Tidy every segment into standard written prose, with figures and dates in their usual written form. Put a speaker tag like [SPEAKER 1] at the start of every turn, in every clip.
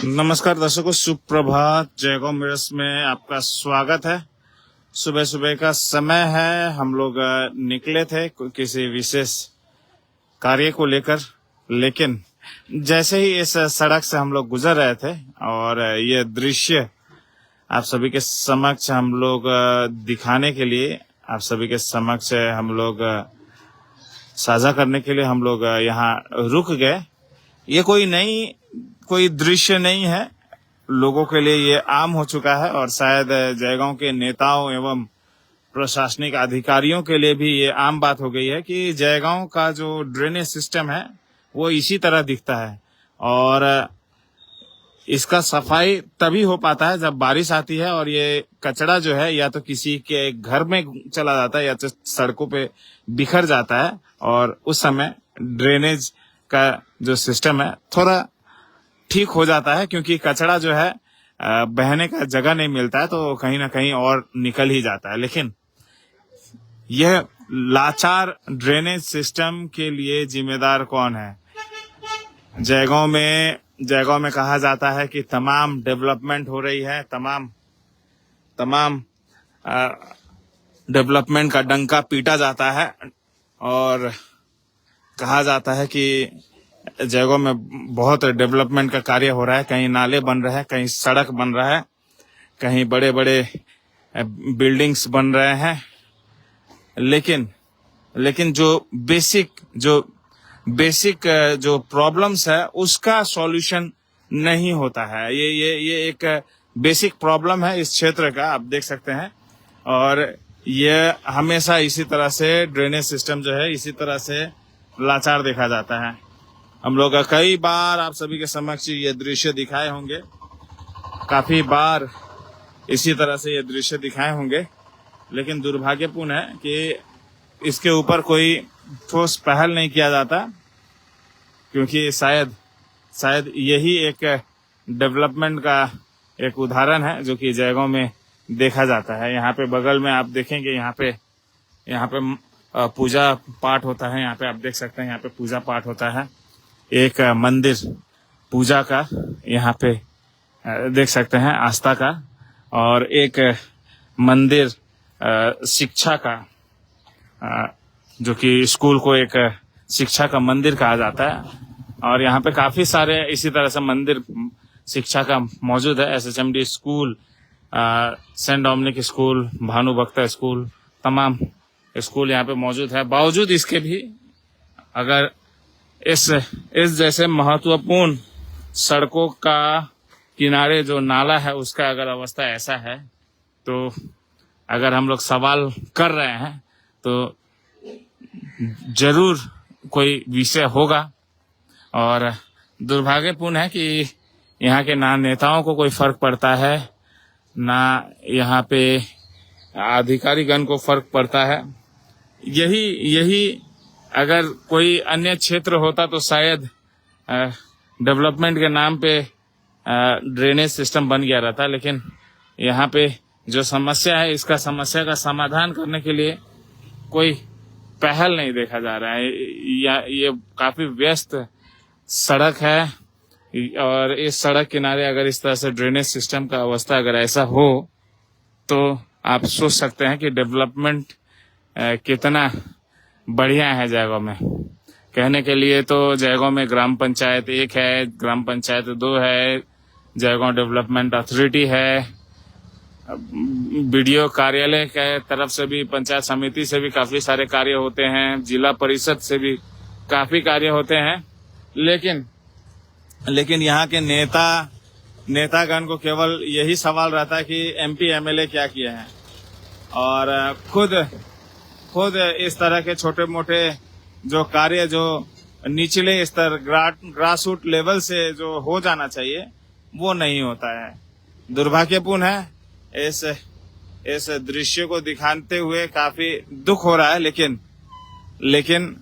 [SPEAKER 1] नमस्कार दर्शकों, सुप्रभात। जयगांव मिरस में आपका स्वागत है। सुबह सुबह का समय है। हम लोग निकले थे किसी विशेष कार्य को लेकर, लेकिन जैसे ही इस सड़क से हम लोग गुजर रहे थे और ये दृश्य आप सभी के समक्ष हम लोग दिखाने के लिए, आप सभी के समक्ष हम लोग साझा करने के लिए हम लोग यहाँ रुक गए। ये कोई दृश्य नहीं है, लोगों के लिए ये आम हो चुका है और शायद जयगांव के नेताओं एवं प्रशासनिक अधिकारियों के लिए भी ये आम बात हो गई है कि जयगांव का जो ड्रेनेज सिस्टम है वो इसी तरह दिखता है। और इसका सफाई तभी हो पाता है जब बारिश आती है और ये कचरा जो है या तो किसी के घर में चला जाता है या तो सड़कों पे बिखर जाता है, और उस समय ड्रेनेज का जो सिस्टम है थोड़ा ठीक हो जाता है, क्योंकि कचरा जो है बहने का जगह नहीं मिलता है तो कहीं ना कहीं और निकल ही जाता है। लेकिन यह लाचार ड्रेनेज सिस्टम के लिए जिम्मेदार कौन है? जयगांव में कहा जाता है कि तमाम डेवलपमेंट हो रही है, तमाम डेवलपमेंट का डंका पीटा जाता है और कहा जाता है कि जयगांव में बहुत डेवलपमेंट का कार्य हो रहा है। कहीं नाले बन रहे हैं, कहीं सड़क बन रहा है, कहीं बड़े बड़े बिल्डिंग्स बन रहे हैं, लेकिन जो बेसिक जो प्रॉब्लम्स है उसका सॉल्यूशन नहीं होता है। ये एक बेसिक प्रॉब्लम है इस क्षेत्र का, आप देख सकते हैं। और ये हमेशा इसी तरह से ड्रेनेज सिस्टम जो है इसी तरह से लाचार देखा जाता है। हम लोग कई बार आप सभी के समक्ष ये दृश्य दिखाए होंगे, काफी बार इसी तरह से ये दृश्य दिखाए होंगे, लेकिन दुर्भाग्यपूर्ण है कि इसके ऊपर कोई ठोस पहल नहीं किया जाता, क्योंकि शायद यही एक डेवलपमेंट का एक उदाहरण है जो कि जयगांव में देखा जाता है। यहाँ पे बगल में आप देखेंगे, यहाँ पे पूजा पाठ होता है। यहाँ पे आप देख सकते हैं, यहाँ पे पूजा पाठ होता है। एक मंदिर पूजा का यहाँ पे देख सकते हैं, आस्था का, और एक मंदिर शिक्षा का, जो कि स्कूल को एक शिक्षा का मंदिर कहा जाता है। और यहाँ पे काफी सारे इसी तरह से मंदिर शिक्षा का मौजूद है। SHMD school, Saint Dominic school, Bhanubhakta school, तमाम स्कूल यहाँ पे मौजूद है। बावजूद इसके भी अगर इस जैसे महत्वपूर्ण सड़कों का किनारे जो नाला है उसका अगर अवस्था ऐसा है, तो अगर हम लोग सवाल कर रहे हैं तो जरूर कोई विषय होगा। और दुर्भाग्यपूर्ण है कि यहाँ के ना नेताओं को कोई फर्क पड़ता है, ना यहाँ पे अधिकारीगण को फर्क पड़ता है। यही अगर कोई अन्य क्षेत्र होता तो शायद डेवलपमेंट के नाम पे ड्रेनेज सिस्टम बन गया रहता, लेकिन यहाँ पे जो समस्या है इसका समस्या का समाधान करने के लिए कोई पहल नहीं देखा जा रहा है। ये काफी व्यस्त सड़क है और इस सड़क किनारे अगर इस तरह से ड्रेनेज सिस्टम का अवस्था अगर ऐसा हो तो आप सोच सकते हैं कि डेवलपमेंट कितना बढ़िया है जयगांव में। कहने के लिए तो जयगांव में ग्राम पंचायत 1 है, ग्राम पंचायत 2 है, जयगांव डेवलपमेंट अथॉरिटी है, BDO कार्यालय के तरफ से भी, पंचायत समिति से भी काफी सारे कार्य होते हैं, जिला परिषद से भी काफी कार्य होते हैं। लेकिन यहाँ के नेतागण को केवल यही सवाल रहता है कि MP MLA क्या किए हैं, और खुद इस तरह के छोटे मोटे जो कार्य जो निचले स्तर ग्रास रूट लेवल से जो हो जाना चाहिए वो नहीं होता है। दुर्भाग्यपूर्ण है। इस दृश्य को दिखाते हुए काफी दुख हो रहा है, लेकिन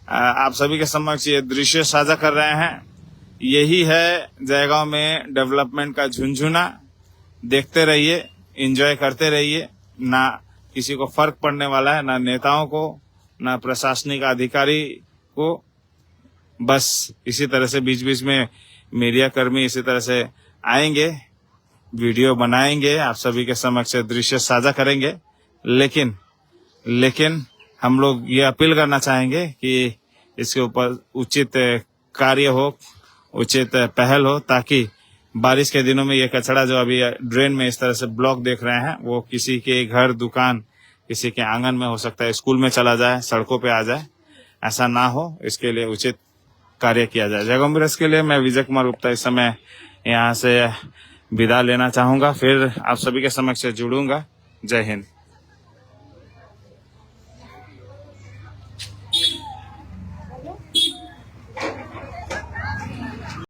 [SPEAKER 1] आप सभी के समक्ष ये दृश्य साझा कर रहे हैं। यही है जयगांव में डेवलपमेंट का झुनझुना। देखते रहिए, एंजॉय करते रहिए। ना किसी को फर्क पड़ने वाला है, ना नेताओं को, ना प्रशासनिक अधिकारी को। बस इसी तरह से बीच बीच में मीडिया कर्मी इसी तरह से आएंगे, वीडियो बनाएंगे, आप सभी के समक्ष दृश्य साझा करेंगे, लेकिन हम लोग ये अपील करना चाहेंगे कि इसके ऊपर उचित कार्य हो, उचित पहल हो, ताकि बारिश के दिनों में ये कचरा जो अभी ड्रेन में इस तरह से ब्लॉक देख रहे हैं, वो किसी के घर, दुकान, किसी के आंगन में हो सकता है, स्कूल में चला जाए, सड़कों पे आ जाए, ऐसा ना हो, इसके लिए उचित कार्य किया जाए। जय कांग्रेस के लिए मैं विजय कुमार गुप्ता इस समय यहाँ से विदा लेना चाहूंगा, फिर आप सभी के समक्ष जुड़ूंगा। जय हिंद।